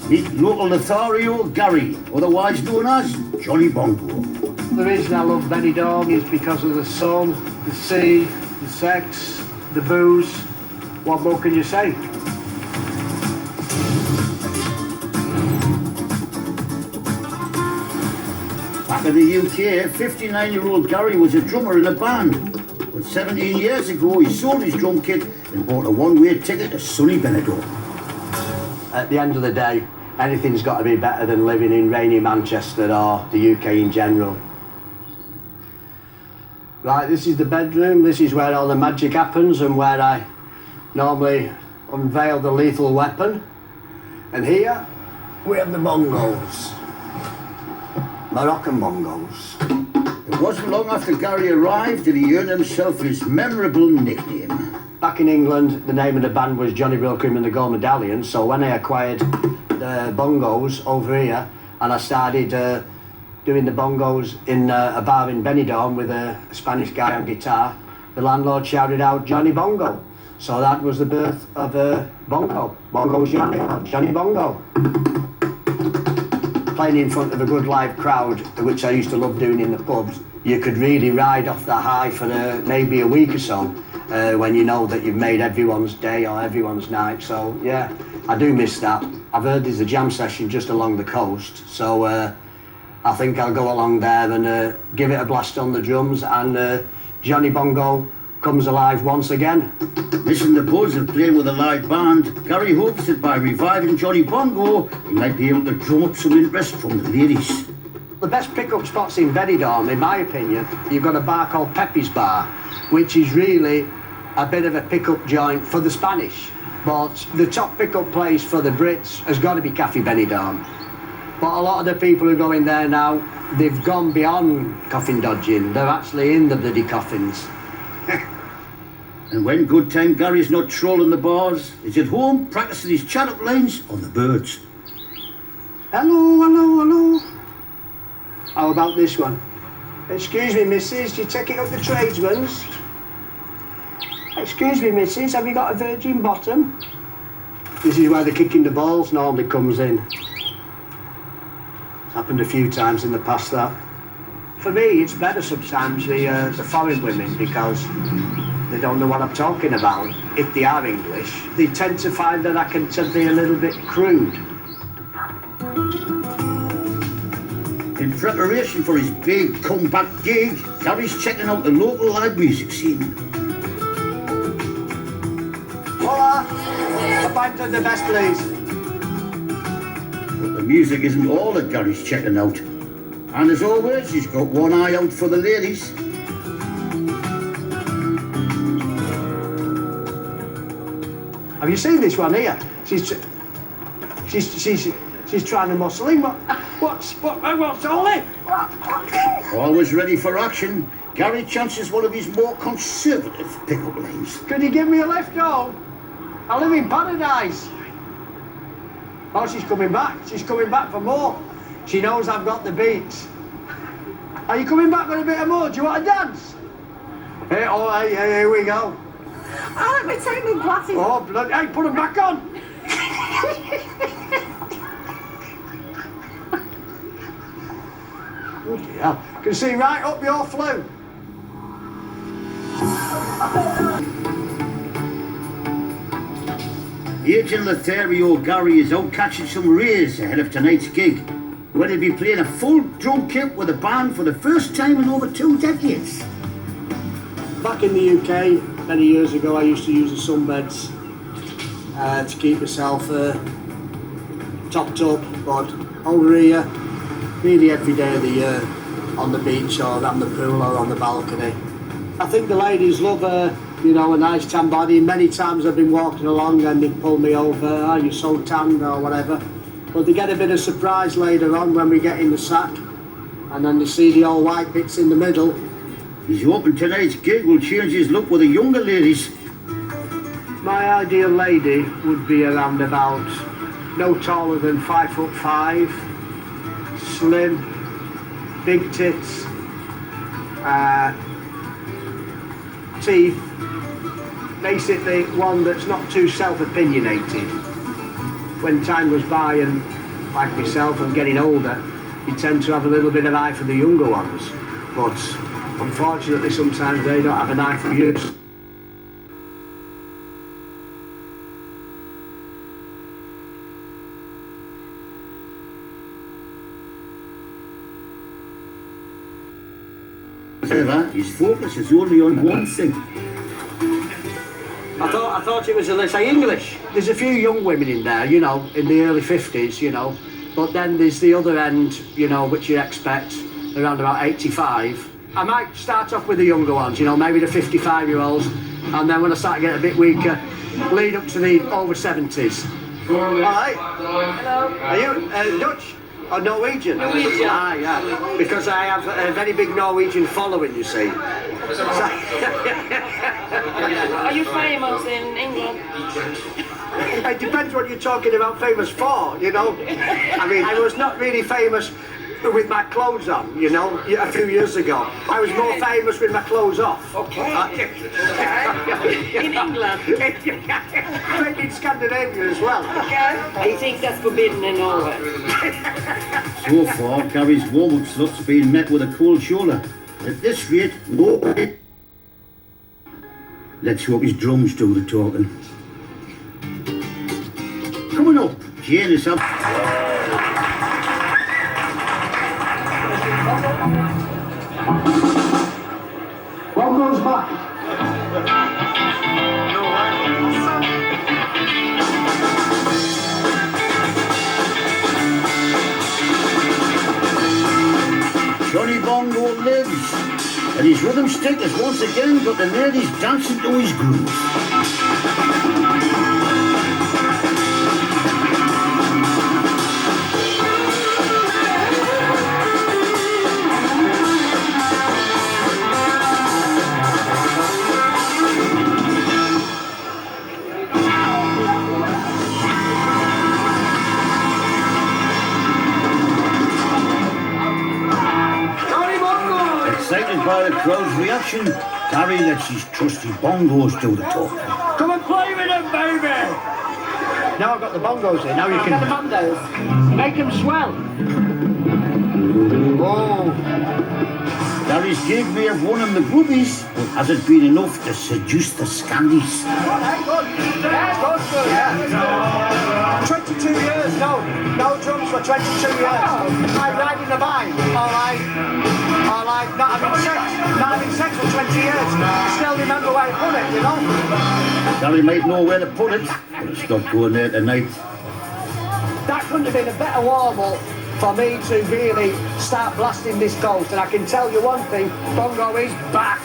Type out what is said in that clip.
Meet local Lothario Gary, otherwise known as Johnny Bongo. The reason I love Benidorm is because of the sun, the sea, the sex, the booze. What more can you say? Back in the UK, 59-year-old Gary was a drummer in a band. But 17 years ago, he sold his drum kit and bought a one-way ticket to sunny Benidorm. At the end of the day, anything's got to be better than living in rainy Manchester or the UK in general. Right, this is the bedroom. This is where all the magic happens and where I normally unveil the lethal weapon. And here we have the bongos. Moroccan bongos. It wasn't long after Gary arrived that he earned himself his memorable nickname. Back in England, the name of the band was Johnny Wilcombe and the Gold Medallions, so when I acquired the bongos over here and I started doing the bongos in a bar in Benidorm with a Spanish guy on guitar, the landlord shouted out Johnny Bongo. So that was the birth of Bongo. Bongo's Johnny Bongo. Playing in front of a good live crowd, which I used to love doing in the pubs, you could really ride off that high for maybe a week or so when you know that you've made everyone's day or everyone's night. So yeah, I do miss that. I've heard there's a jam session just along the coast, so I think I'll go along there and give it a blast on the drums, and Johnny Bongo comes alive once again. Missing the buzz of playing with a live band, Gary hopes that by reviving Johnny Bongo, he might be able to drum up some interest from the ladies. The best pickup spots in Benidorm, in my opinion, you've got a bar called Pepe's Bar, which is really a bit of a pickup joint for the Spanish. But the top pickup place for the Brits has got to be Cafe Benidorm. But a lot of the people who go in there now, they've gone beyond coffin dodging. They're actually in the bloody coffins. And when good time Gary's not trolling the bars, he's at home practicing his chat-up lines on the birds. Hello, hello, hello. How about this one? Excuse me, missus, you taking up the tradesman's? Excuse me, missus, have you got a virgin bottom? This is where the kicking the balls normally comes in. It's happened a few times in the past, that. For me, it's better sometimes, the foreign women, because they don't know what I'm talking about. If they are English, they tend to find that I can be a little bit crude. In preparation for his big comeback gig, Gary's checking out the local live music scene. Hola! A pint of the best, please. But the music isn't all that Gary's checking out. And as always, he's got one eye out for the ladies. Have you seen this one here? She's trying to muscle in. What's all it? Always ready for action, Gary chances one of his more conservative pickup lines. Could you give me a lift home? I live in paradise. Oh, she's coming back. She's coming back for more. She knows I've got the beats. Are you coming back with a bit of more? Do you want to dance? Hey, oh, hey, here we go. Oh, let me take my glasses. Oh, bloody, hey, put them back on. Bloody hell. Can see right up your flue. Agent Lothario Gary is out catching some rays ahead of tonight's gig, where he'll be playing a full drum kit with a band for the first time in over 2 decades. Back in the UK, many years ago, I used to use the sunbeds to keep myself topped up, but over here, nearly every day of the year, on the beach or on the pool or on the balcony. I think the ladies love a nice tan body. Many times I've been walking along and they pull me over, oh, you're so tanned or whatever. But they get a bit of surprise later on when we get in the sack, and then they see the all white bits in the middle. He's hoping tonight's gig will change his look with the younger ladies. My ideal lady would be around about no taller than 5'5", slim, big tits, teeth, basically one that's not too self-opinionated. When time goes by and like myself, and getting older, you tend to have a little bit of eye for the younger ones. But unfortunately, sometimes they don't have an eye for you. However, his focus is only on one thing. I thought it was, let's say, English. There's a few young women in there, you know, in the early 50s, you know. But then there's the other end, you know, which you expect around about 85. I might start off with the younger ones, you know, maybe the 55-year-olds. And then when I start getting a bit weaker, lead up to the over 70s. All right. Hello. Are you Dutch or Norwegian? Norwegian. Ah, yeah. Because I have a very big Norwegian following, you see. Are you famous in England? It depends what you're talking about famous for, you know. I mean, I was not really famous with my clothes on, you know, a few years ago. I was more famous with my clothes off. Okay. In England? Maybe in Scandinavia as well. Okay. I think that's forbidden in Norway. So far, Gary's warm-up slot's been met with a cold shoulder. At this rate, no. Let's hope his drums do the talking. Coming up, Jane is up. One goes back. Johnny Bongo lives, and his rhythm stick has once again got the ladies dancing to his groove. Excited by the crowd's reaction, Gary lets his trusty bongos do the talking. Come and play with them, baby! Now I've got the bongos in, now you can... Get the bongos. Make them swell. Oh. Gary's gig may have won him the groupies, but has it been enough to seduce the Scandies? Good, yeah. 22 years, no drums for 22 years. I ride in the bike, all right, not having sex for 20 years. Still remember where I put it, you know? Gary might know where to put it, but it's not going there tonight. That couldn't have been a better warm-up for me to really start blasting this coast. And I can tell you one thing, Bongo is back.